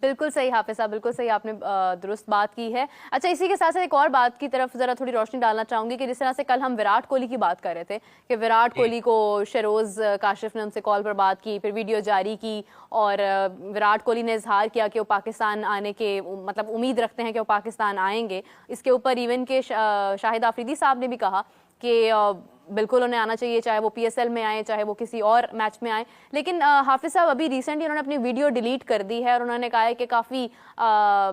बिल्कुल सही हाफिज साहब, बिल्कुल सही, आपने दुरुस्त बात की है। अच्छा, इसी के साथ साथ एक और बात की तरफ जरा थोड़ी रोशनी डालना चाहूंगी कि जिस तरह से कल हम विराट कोहली की बात कर रहे थे कि विराट जी। कोहली को शहरोज काशिफ ने उनसे कॉल पर बात की, फिर वीडियो जारी की, और विराट कोहली ने इजहार किया कि वो पाकिस्तान आने के मतलब उम्मीद रखते हैं कि वो पाकिस्तान आएंगे। इसके ऊपर इवन के शाहिद आफरीदी साहब ने भी कहा कि बिल्कुल उन्हें आना चाहिए, चाहे वो पीएसएल में आए चाहे वो किसी और मैच में आए। लेकिन हाफिज साहब अभी रिसेंटली उन्होंने अपनी वीडियो डिलीट कर दी है और उन्होंने कहा है कि काफ़ी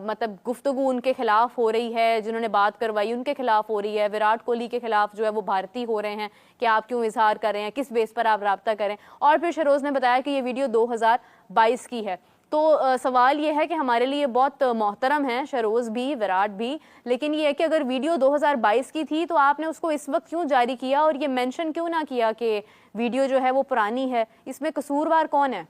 मतलब गुफ्तगू उनके खिलाफ हो रही है, जिन्होंने बात करवाई उनके खिलाफ हो रही है, विराट कोहली के खिलाफ जो है वो भारतीय हो रहे हैं कि आप क्यों इजहार कर रहे हैं, किस बेस पर आप रब्ता करें। और फिर शहरोज ने बताया कि ये वीडियो 2022 की है। तो सवाल ये है कि हमारे लिए बहुत मोहतरम है शहरोज भी, विराट भी, लेकिन ये है कि अगर वीडियो 2022 की थी तो आपने उसको इस वक्त क्यों जारी किया और ये मेंशन क्यों ना किया कि वीडियो जो है वो पुरानी है? इसमें कसूरवार कौन है?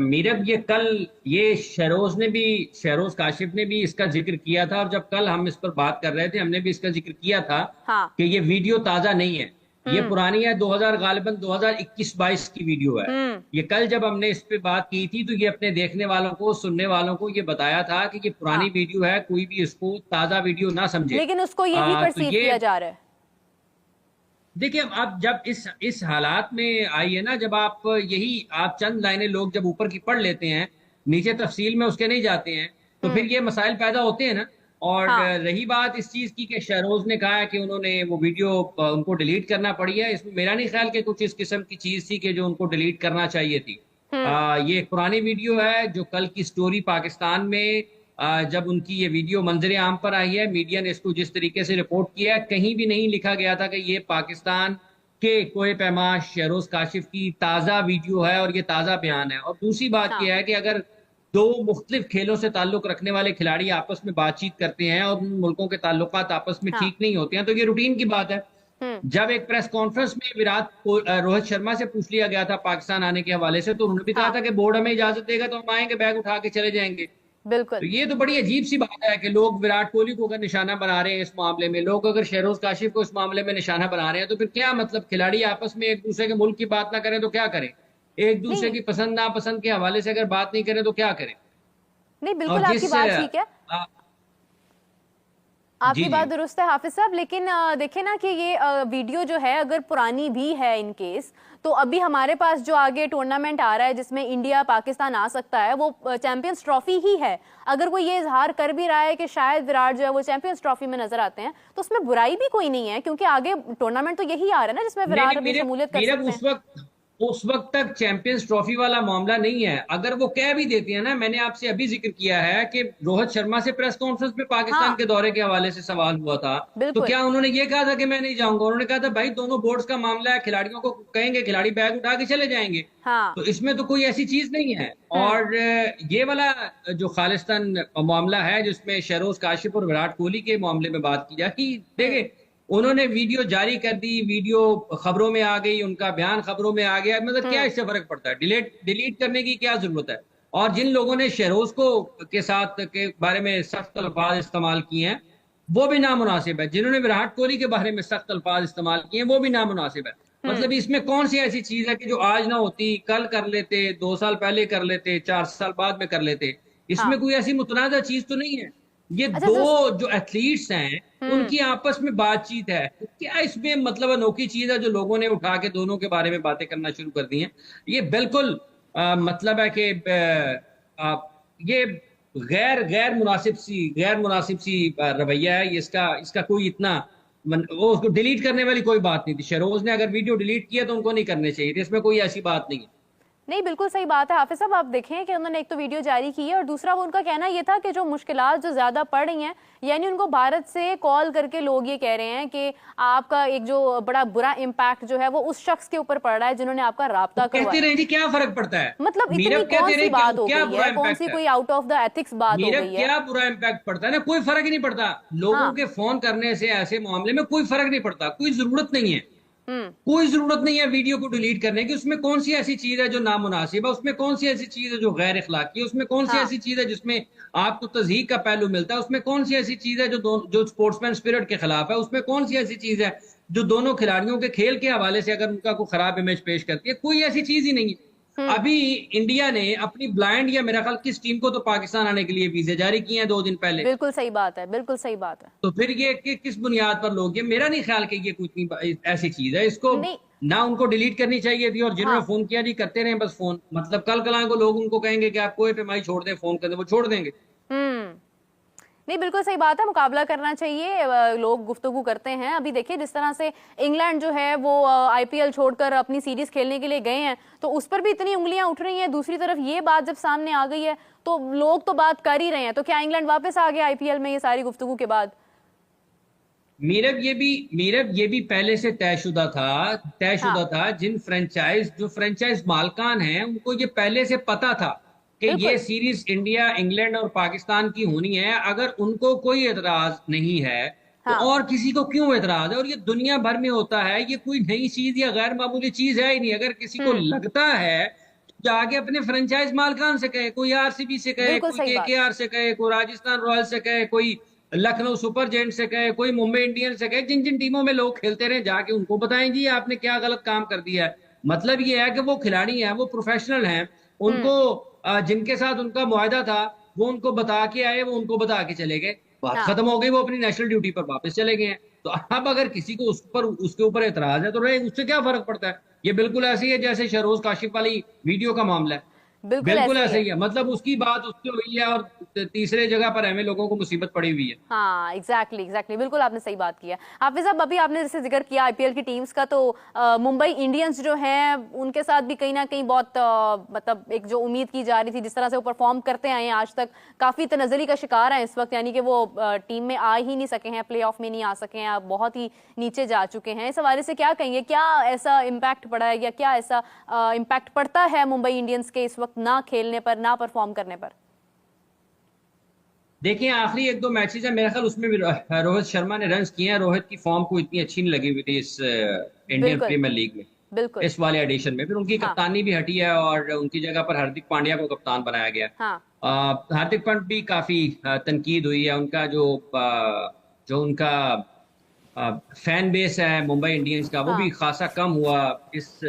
मीरब, ये कल ये शहरोज काशिफ ने भी इसका जिक्र किया था, और जब कल हम इस पर बात कर रहे थे हमने भी इसका जिक्र किया था हाँ। कि ये वीडियो ताजा नहीं है, ये हम्म। पुरानी है, 2000 गालिबन 2021-22 की वीडियो है। हम्म। ये कल जब हमने इस पे बात की थी तो ये अपने देखने वालों को, सुनने वालों को ये बताया था कि ये पुरानी हाँ, वीडियो है, कोई भी इसको ताजा वीडियो ना समझे। लेकिन उसको यही तो परसीव ये किया जा रहा है। देखिए, अब जब इस हालात में आई है ना, जब आप यही आप चंद लाइनें लोग जब ऊपर की पढ़ लेते हैं, नीचे तफसील में उसके नहीं जाते हैं, तो फिर हम्म। ये मसाइल पैदा होते हैं ना। और हाँ। रही बात इस चीज की कि शहरोज ने कहा है कि उन्होंने वो वीडियो उनको डिलीट करना पड़ी है, इसमें मेरा नहीं ख्याल कि कुछ इस किस्म की चीज थी कि जो उनको डिलीट करना चाहिए थी। हम्म। ये एक पुरानी वीडियो है जो कल की स्टोरी पाकिस्तान में जब उनकी ये वीडियो मंजर आम पर आई है, मीडिया ने इसको जिस तरीके से रिपोर्ट किया है, कहीं भी नहीं लिखा गया था कि ये पाकिस्तान के कोहे पैमा शहरोज काशिफ की ताज़ा वीडियो है और ये ताज़ा बयान है। और दूसरी बात हाँ। यह है कि अगर दो मुख्तलिफ खेलों से ताल्लुक रखने वाले खिलाड़ी आपस में बातचीत करते हैं और उन मुल्कों के ताल्लुकात आपस में हाँ। ठीक नहीं होते हैं तो ये रूटीन की बात है। हम्म। जब एक प्रेस कॉन्फ्रेंस में रोहित शर्मा से पूछ लिया गया था पाकिस्तान आने के हवाले से, तो उन्होंने भी कहा हाँ। था कि बोर्ड हमें इजाजत देगा तो हम आएंगे, बैग उठा के चले जाएंगे। बिल्कुल। तो ये तो बड़ी अजीब सी बात है कि लोग विराट कोहली को अगर निशाना बना रहे हैं इस मामले में, लोग अगर शहरोज काशिफ को इस मामले में निशाना बना रहे हैं, तो फिर क्या मतलब? खिलाड़ी आपस में एक दूसरे के मुल्क की बात ना करें तो क्या करें? एक दूसरे नहीं, की पसंद नापसंद के हवाले से अगर बात नहीं करें तो क्या करें? नहीं, बिल्कुल और आपकी बात ठीक है, आ, जी आपकी जी बात दुरुस्त है हाफिज साहब। लेकिन देखें ना कि ये वीडियो जो है अगर पुरानी भी है इन केस, तो अभी हमारे पास जो आगे टूर्नामेंट आ रहा है जिसमें इंडिया पाकिस्तान आ सकता है वो चैंपियंस ट्रॉफी ही है। अगर कोई ये इजहार कर भी रहा है कि शायद विराट जो है वो चैंपियंस ट्रॉफी में नजर आते हैं, तो उसमें बुराई भी कोई नहीं है, क्योंकि आगे टूर्नामेंट तो यही आ रहा है ना जिसमें नहीं विराट नहीं, अपनी मेरे शमूलियत कर मेरे सकते हैं। उस वक्त तक चैंपियंस ट्रॉफी वाला मामला नहीं है। अगर वो कह भी देते हैं ना, मैंने आपसे अभी जिक्र किया है कि रोहित शर्मा से प्रेस कॉन्फ्रेंस में पाकिस्तान हाँ। के दौरे के हवाले से सवाल हुआ था, तो बिल्कुल। क्या उन्होंने ये कहा था कि मैं नहीं जाऊंगा? उन्होंने कहा था भाई दोनों बोर्ड्स का मामला है, खिलाड़ियों को कहेंगे, खिलाड़ी बैग उठा के चले जाएंगे। हाँ। तो इसमें तो कोई ऐसी चीज नहीं है। हम्म। और ये वाला जो खालिस्तान मामला है जिसमें शहरोज काशिफ और विराट कोहली के मामले में बात की जाती, हम्म। देखिए उन्होंने वीडियो जारी कर दी, वीडियो खबरों में आ गई, उनका बयान खबरों में आ गया, मतलब क्या हम्म। इससे फर्क पड़ता है? डिलीट करने की क्या जरूरत है? और जिन लोगों ने शहरोज को के साथ के बारे में सख्त अल्फाज इस्तेमाल किए हैं वो भी नामुनासिब है, जिन्होंने विराट कोहली के बारे में सख्त अल्फाज इस्तेमाल किए हैं वो भी नामुनासिब है। हम्म। मतलब इसमें कौन सी ऐसी चीज है कि जो आज ना होती कल कर लेते, 2 साल पहले कर लेते, 4 साल बाद में कर लेते? इसमें हाँ। कोई ऐसी मुतनाज़ा चीज तो नहीं है। ये अच्छा दो जो जो एथलीट्स हैं हम्म। उनकी आपस में बातचीत है, तो क्या इसमें मतलब अनोखी चीज है जो लोगों ने उठा के दोनों के बारे में बातें करना शुरू कर दी हैं? ये बिल्कुल मतलब है कि ये गैर मुनासिब सी रवैया है। ये इसका इसका कोई इतना वो उसको डिलीट करने वाली कोई बात नहीं थी। शहरोज ने अगर वीडियो डिलीट किया तो उनको नहीं करने चाहिए थे, इसमें कोई ऐसी बात नहीं है। नहीं, बिल्कुल सही बात है हाफिज साहब। आप देखें कि उन्होंने एक तो वीडियो जारी की है और दूसरा वो उनका कहना ये था कि जो मुश्किलात जो ज्यादा पड़ रही हैं, यानी उनको भारत से कॉल करके लोग ये कह रहे हैं कि आपका एक जो बड़ा बुरा इम्पैक्ट जो है वो उस शख्स के ऊपर पड़ रहा है जिन्होंने आपका राब्ता कहते करवाया। रहे जी, क्या फर्क पड़ता है? मतलब इतनी मीरब कौन कहते सी रहे बात हो क्या गई बुरा है, कौन सी इम्पैक्ट है? कोई आउट ऑफ द एथिक्स बात हो मीरब गई है? क्या बुरा इम्पैक्ट पड़ता है ना? कोई फर्क ही नहीं पड़ता। लोगों हाँ। के फोन करने से ऐसे मामले में कोई फर्क नहीं पड़ता, कोई जरूरत नहीं है। हम्म। कोई जरूरत नहीं है वीडियो को डिलीट करने की। उसमें कौन सी ऐसी चीज है जो नामुनासिब है? उसमें कौन सी ऐसी चीज है जो गैर इखलाकी है? उसमें कौन सी हाँ। ऐसी चीज है जिसमें आपको तज़हीक का पहलू मिलता है? उसमें कौन सी ऐसी चीज है जो स्पोर्ट्समैन स्पिरिट के खिलाफ है? उसमें कौन सी ऐसी चीज है जो दोनों खिलाड़ियों के खेल के हवाले से अगर उनका कोई खराब इमेज पेश करती है? कोई ऐसी चीज ही नहीं है। अभी इंडिया ने अपनी ब्लाइंड या मेरा ख्याल किस टीम को तो पाकिस्तान आने के लिए वीजे जारी किए हैं 2 दिन पहले। बिल्कुल सही बात है, बिल्कुल सही बात है। तो फिर ये किस बुनियाद पर लोग, ये मेरा नहीं ख्याल कि ये कुछ नहीं ऐसी चीज है, इसको नहीं। ना उनको डिलीट करनी चाहिए थी, और जिन्होंने हाँ। फोन किया जी करते रहे बस फोन, मतलब कल कल को लोग उनको कहेंगे कि आप कोई पे माई छोड़ दें, फोन कर दें, वो छोड़ देंगे। नहीं, बिल्कुल सही बात है, मुकाबला करना चाहिए। लोग गुफ्तगू करते हैं। अभी देखिए जिस तरह से इंग्लैंड जो है वो आईपीएल छोड़कर अपनी सीरीज खेलने के लिए गए हैं, तो उस पर भी इतनी उंगलियां उठ रही हैं। दूसरी तरफ ये बात जब सामने आ गई है तो लोग तो बात कर ही रहे हैं, तो क्या इंग्लैंड वापस आ गया आईपीएल में ये सारी गुफ्तगू के बाद? मीरब ये भी पहले से तयशुदा हाँ। था। जो फ्रेंचाइज मालकान हैं उनको ये पहले से पता था कि ये बिल्कुल। सीरीज इंडिया, इंग्लैंड और पाकिस्तान की होनी है। अगर उनको कोई एतराज नहीं है तो हाँ। और किसी को क्यों एतराज है? और ये दुनिया भर में होता है, ये कोई नई चीज या गैर मामूली चीज है ही नहीं। अगर किसी को हम्म। लगता है तो जाके अपने फ्रेंचाइज मालकान से कहे, कोई आरसीबी से कहे, बिल्कुल कोई सही बात। केकेआर से कहे, कोई राजस्थान रॉयल्स से कहे, कोई लखनऊ सुपर जायंट्स से कहे, कोई मुंबई इंडियंस से कहे, जिन जिन टीमों में लोग खेलते रहे जाके उनको बताएं जी आपने क्या गलत काम कर दिया है। मतलब ये है कि वो खिलाड़ी हैं, वो प्रोफेशनल हैं, उनको जिनके साथ उनका मुआहदा था वो उनको बता के आए, वो उनको बता के चले गए, बात हाँ। खत्म हो गई, वो अपनी नेशनल ड्यूटी पर वापस चले गए हैं। तो अब अगर किसी को उसके ऊपर एतराज है तो रहे, उससे क्या फर्क पड़ता है? ये बिल्कुल ऐसे ही है जैसे शहरोज काशिफ वाली वीडियो का मामला है, बिल्कुल बिल्कुल ऐसे ही ऐसे है। ही है। मतलब उसकी बात उससे हुई है और तीसरे जगह पर हमें लोगों को मुसीबत पड़ी हुई है। हाँ, एग्जैक्टली बिल्कुल आपने सही बात किया। हाफिज साहब, अभी आपने जैसे जिक्र किया आईपीएल की टीम्स का, तो मुंबई इंडियंस जो हैं उनके साथ भी कहीं ना कहीं बहुत मतलब एक जो उम्मीद की जा रही थी, जिस तरह से वो परफॉर्म करते आए हैं आज तक, काफी तनज़्ज़ुली का शिकार है इस वक्त। यानी कि वो टीम में आ ही नहीं सके हैं, प्ले ऑफ में नहीं आ सके हैं, अब बहुत ही नीचे जा चुके हैं। इस हवाले से क्या कहेंगे, क्या ऐसा इम्पैक्ट पड़ा है या क्या ऐसा इम्पैक्ट पड़ता है मुंबई इंडियंस के इस वक्त ना खेलने पर, ना परफॉर्म करने पर? देखिए आखिरी 1-2 मैचेस है मेरा ख्याल, उसमें भी रोहित शर्मा ने रन्स किए हैं। रोहित की फॉर्म को इतनी अच्छी नहीं लगी हुई थी इस इंडियन बिल्कुल। प्रीमियर लीग में, बिल्कुल। इस वाले एडिशन में। फिर उनकी हाँ। कप्तानी भी हटी है और उनकी जगह पर हार्दिक पांड्या को कप्तान बनाया गया। हाँ। हार्दिक पांड्या भी काफी तनकीद हुई है। उनका जो उनका फैन बेस है मुंबई इंडियंस का, वो भी हाँ। खासा कम हुआ इस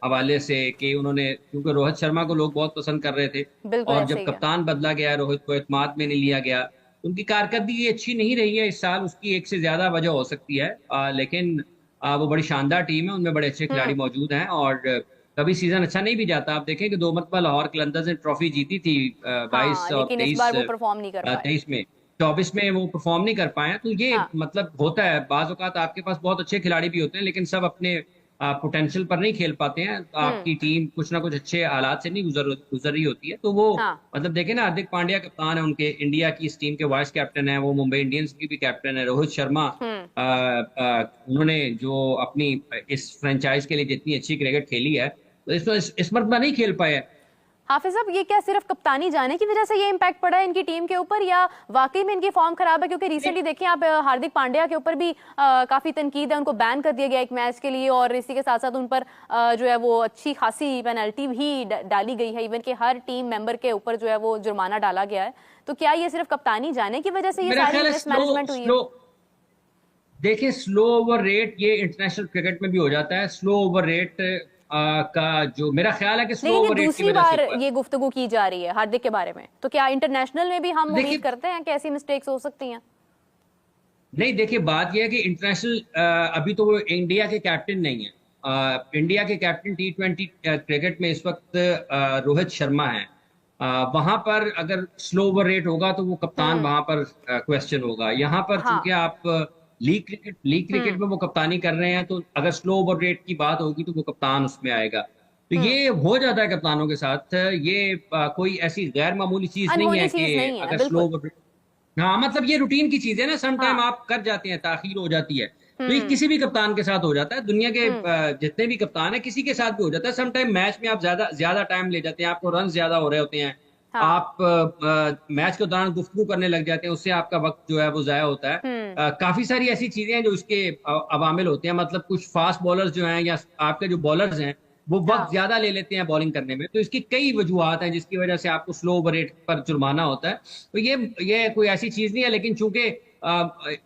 हवाले से कि उन्होंने, क्योंकि रोहित शर्मा को लोग बहुत पसंद कर रहे थे बिल्कुल और ऐसे जब ही है। कप्तान बदला गया, रोहित को एतमाद में नहीं लिया गया, उनकी कारकर्दगी अच्छी नहीं रही है इस साल। उसकी एक से ज्यादा वजह हो सकती है, लेकिन वो बड़ी शानदार टीम है, उनमें बड़े अच्छे खिलाड़ी मौजूद हैं और कभी सीजन अच्छा नहीं भी जाता। आप देखें कि 2 मरतबा लाहौर कलंदर्स ने ट्रॉफी जीती थी, 22 हाँ, और लेकिन इस बार वो परफॉर्म नहीं कर पाए। 23 में, 24 में वो परफॉर्म नहीं कर पाए। तो ये हाँ। मतलब होता है, बाज औकात आपके पास बहुत अच्छे खिलाड़ी भी होते हैं लेकिन सब अपने पोटेंशियल पर नहीं खेल पाते हैं। आपकी टीम कुछ ना कुछ अच्छे हालात से नहीं गुजर रही होती है। तो वो हाँ। मतलब देखें ना, हार्दिक पांड्या कप्तान है उनके, इंडिया की इस टीम के वाइस कैप्टन है, वो मुंबई इंडियंस की भी कैप्टन है। रोहित शर्मा उन्होंने जो अपनी इस फ्रेंचाइज के लिए जितनी अच्छी क्रिकेट खेली है, तो इस मरतबा नहीं खेल पाए। हाफिज साहब, ये क्या सिर्फ कप्तानी जाने की वजह से ये इम्पैक्ट पड़ा है इनकी टीम के ऊपर, या वाकई में इनकी फॉर्म खराब है? क्योंकि रिसेंटली देखिए आप, हार्दिक पांड्या के ऊपर भी काफी तनकीद है, उनको बैन कर दिया गया एक मैच के लिए, और इसी के साथ साथ उन पर जो है वो अच्छी खासी पेनल्टी भी डाली गई है। इवन कि हर टीम मेंबर के ऊपर जो है वो जुर्माना डाला गया है। तो क्या ये सिर्फ कप्तानी जाने की वजह से ये मेरा सारी ख्याल है मिसमैनेजमेंट हुई है? देखिए स्लो ओवर रेट ये इंटरनेशनल क्रिकेट में भी हो जाता है। स्लो ओवर रेट का जो मेरा ख्याल है कि स्लो लेकिन ये ओवर रेट की दूसरी वजह से बार हुआ है। ये गुफ्तगू की जा रही है हार्दिक के बारे में, तो क्या इंटरनेशनल में भी हम देखिए उम्मीद करते हैं कि ऐसी मिस्टेक्स हो सकती हैं? नहीं, देखिए बात यह है कि इंटरनेशनल अभी तो वो इंडिया के कैप्टन नहीं है। इंडिया के कैप्टन T20 क्रिकेट में इस वक्त रोहित शर्मा है। वहां पर अगर स्लो ओवर रेट होगा तो वो कप्तान वहां पर क्वेश्चन होगा। यहाँ पर हाँ। चूंकि आप लीग क्रिकेट में वो कप्तानी कर रहे हैं, तो अगर स्लो ओवर रेट की बात होगी तो वो कप्तान उसमें आएगा। तो ये हो जाता है कप्तानों के साथ। ये कोई ऐसी गैर मामूली चीज नहीं अनहोनी है चीज कि नहीं है, अगर स्लो बिल्कुल। ओवर, हाँ मतलब ये रूटीन की चीज है ना, सम टाइम हाँ। आप कर जाते हैं, ताखीर हो जाती है। तो ये किसी भी कप्तान के साथ हो जाता है, दुनिया के जितने भी कप्तान है किसी के साथ भी हो जाता है। सम टाइम मैच में आप ज्यादा ज्यादा टाइम ले जाते हैं, आपको रन ज्यादा हो रहे होते हैं, हाँ। आप मैच के दौरान गुफ्तगू करने लग जाते हैं, उससे आपका वक्त जो है वो जाया होता है। काफी सारी ऐसी चीजें हैं जो इसके अवामिल होते हैं। मतलब कुछ फास्ट बॉलर्स जो हैं या आपके जो बॉलर्स हैं वो हाँ। वक्त ज्यादा ले लेते हैं बॉलिंग करने में, तो इसकी कई वजूहत हैं जिसकी वजह से आपको स्लो ओवर रेट पर जुर्माना होता है। तो ये कोई ऐसी चीज नहीं है, लेकिन चूंकि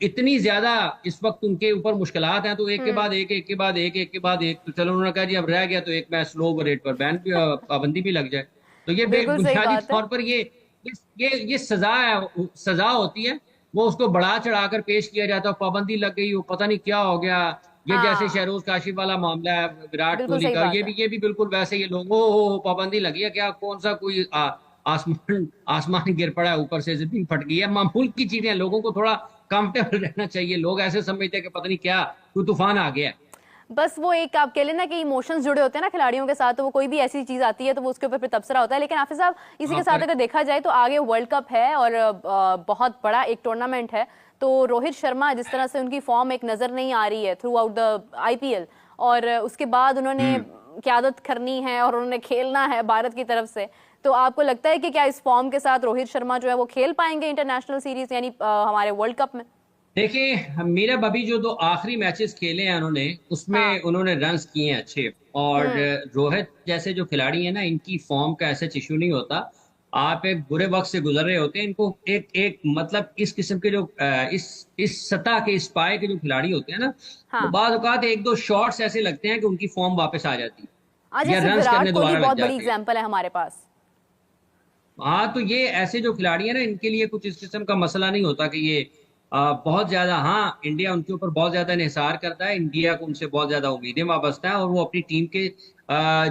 इतनी ज्यादा इस वक्त उनके ऊपर मुश्किलात हैं, तो एक के बाद एक, एक के बाद एक, एक के बाद एक, तो चलो उन्होंने कहा जी अब रह गया तो एक मैच स्लो ओवर रेट पर बैन भी, पाबंदी भी लग जाए। तो ये बिल्कुल सही बुनियादी बात है। तौर पर ये सजा है, सजा होती है। वो उसको बढ़ा चढ़ाकर पेश किया जाता है, पाबंदी लग गई, वो पता नहीं क्या हो गया। ये जैसे हाँ, शहरोज काशिफ वाला मामला है विराट बिल्कुल कोहली सही का, बात है। ये भी बिल्कुल वैसे, ये लोग हो पाबंदी लगी है क्या, कौन सा कोई आसमान आसमान गिर पड़ा है ऊपर से, जमीन फट गई है, मामूल की चीजें हैं। लोगों को थोड़ा कंफर्टेबल रहना चाहिए। लोग ऐसे समझते हैं कि पता नहीं क्या कोई तूफान आ गया है। बस वो एक आप कह लेना कि इमोशंस जुड़े होते हैं ना खिलाड़ियों के साथ, तो वो कोई भी ऐसी चीज आती है तो वो उसके ऊपर फिर तबसरा होता है। लेकिन हाफिज साहब, इसी के हाँ, साथ अगर देखा जाए तो आगे वर्ल्ड कप है और बहुत बड़ा एक टूर्नामेंट है। तो रोहित शर्मा जिस तरह से उनकी फॉर्म एक नजर नहीं आ रही है थ्रू आउट द आईपीएल, और उसके बाद उन्होंने हम्म। क्यादत करनी है और उन्होंने खेलना है भारत की तरफ से, तो आपको लगता है कि क्या इस फॉर्म के साथ रोहित शर्मा जो है वो खेल पाएंगे इंटरनेशनल सीरीज यानी हमारे वर्ल्ड कप में? देखिए मेरा बभी जो दो आखिरी मैचेस खेले हैं उन्होंने, उसमें हाँ। उन्होंने रन्स किए हैं अच्छे। और हम्म। रोहित जैसे जो खिलाड़ी है ना, इनकी फॉर्म का ऐसा इशू नहीं होता। आप एक बुरे वक्त से गुजर रहे होते हैं, इनको एक एक मतलब इस किस्म के जो इस सतह के, इस पाए के जो खिलाड़ी होते हैं ना, वो हाँ। बाज औकात एक दो शॉट्स ऐसे लगते हैं कि उनकी फॉर्म वापस आ जाती आज है या जैसे रन्स विराट करने कोहली दोबारा लग बहुत बड़ी जाते हैं। एग्जाम्पल है हमारे पास। हाँ, तो ये ऐसे जो खिलाड़ी है ना, इनके लिए कुछ इस किस्म का मसला नहीं होता कि ये बहुत ज्यादा, हाँ इंडिया उनके ऊपर बहुत ज्यादा इंहिसार करता है, इंडिया को उनसे बहुत ज्यादा उम्मीदें वाबस्ता है, और वो अपनी टीम के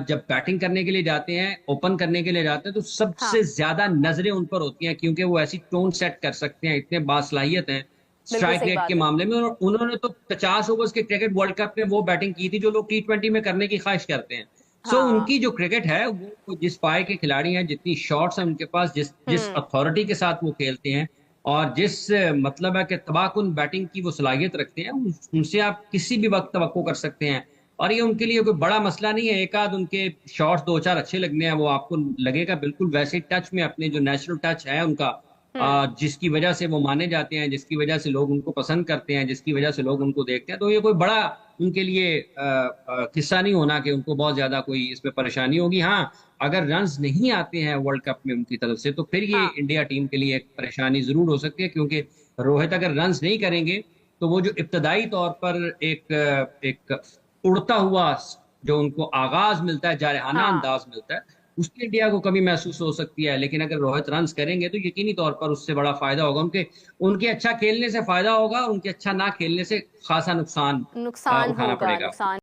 जब बैटिंग करने के लिए जाते हैं, ओपन करने के लिए जाते हैं, तो सबसे हाँ, ज्यादा नजरें उन पर होती हैं, क्योंकि वो ऐसी टोन सेट कर सकते हैं, इतने बासलाहियत हैं बिल्कुल स्ट्राइक सही रेट के बात है। मामले में। और उन्होंने तो 50 ओवर्स के क्रिकेट वर्ल्ड कप में वो बैटिंग की थी जो लोग T20 में करने की ख्वाहिश करते हैं। सो हाँ। उनकी जो क्रिकेट है, वो जिस पाए के खिलाड़ी हैं, जितनी शॉट्स हैं उनके पास, जिस जिस हम्म। अथॉरिटी के साथ वो खेलते हैं, और जिस मतलब है कि तबाहकुन बैटिंग की वो सलाहियत रखते हैं, उनसे आप किसी भी वक्त तवक्को कर सकते हैं। और ये उनके लिए कोई बड़ा मसला नहीं है। एक आध उनके शॉट्स दो चार अच्छे लगने हैं, वो आपको लगेगा बिल्कुल वैसे टच में, अपने जो नेचुरल टच है उनका, हम्म। जिसकी वजह से वो माने जाते हैं, जिसकी वजह से लोग उनको पसंद करते हैं, जिसकी वजह से लोग उनको देखते हैं। तो ये कोई बड़ा उनके लिए किस्सा नहीं होना कि उनको बहुत ज्यादा कोई इसमें परेशानी होगी। हाँ, अगर रन्स नहीं आते हैं वर्ल्ड कप में उनकी तरफ से, तो फिर ये हाँ। इंडिया टीम के लिए एक परेशानी जरूर हो सकती है, क्योंकि रोहित अगर रन्स नहीं करेंगे तो वो जो इब्तदाई तौर पर एक उड़ता हुआ जो उनको आगाज मिलता है, जारहाना हाँ। अंदाज मिलता है, उसकी इंडिया को कभी महसूस हो सकती है। लेकिन अगर रोहित रन्स करेंगे तो यकीनी तौर पर उससे बड़ा फायदा होगा, उनके उनके अच्छा खेलने से फायदा होगा, उनके अच्छा ना खेलने से खासा नुकसान नुकसान उठाना होगा, पड़ेगा। नुकसान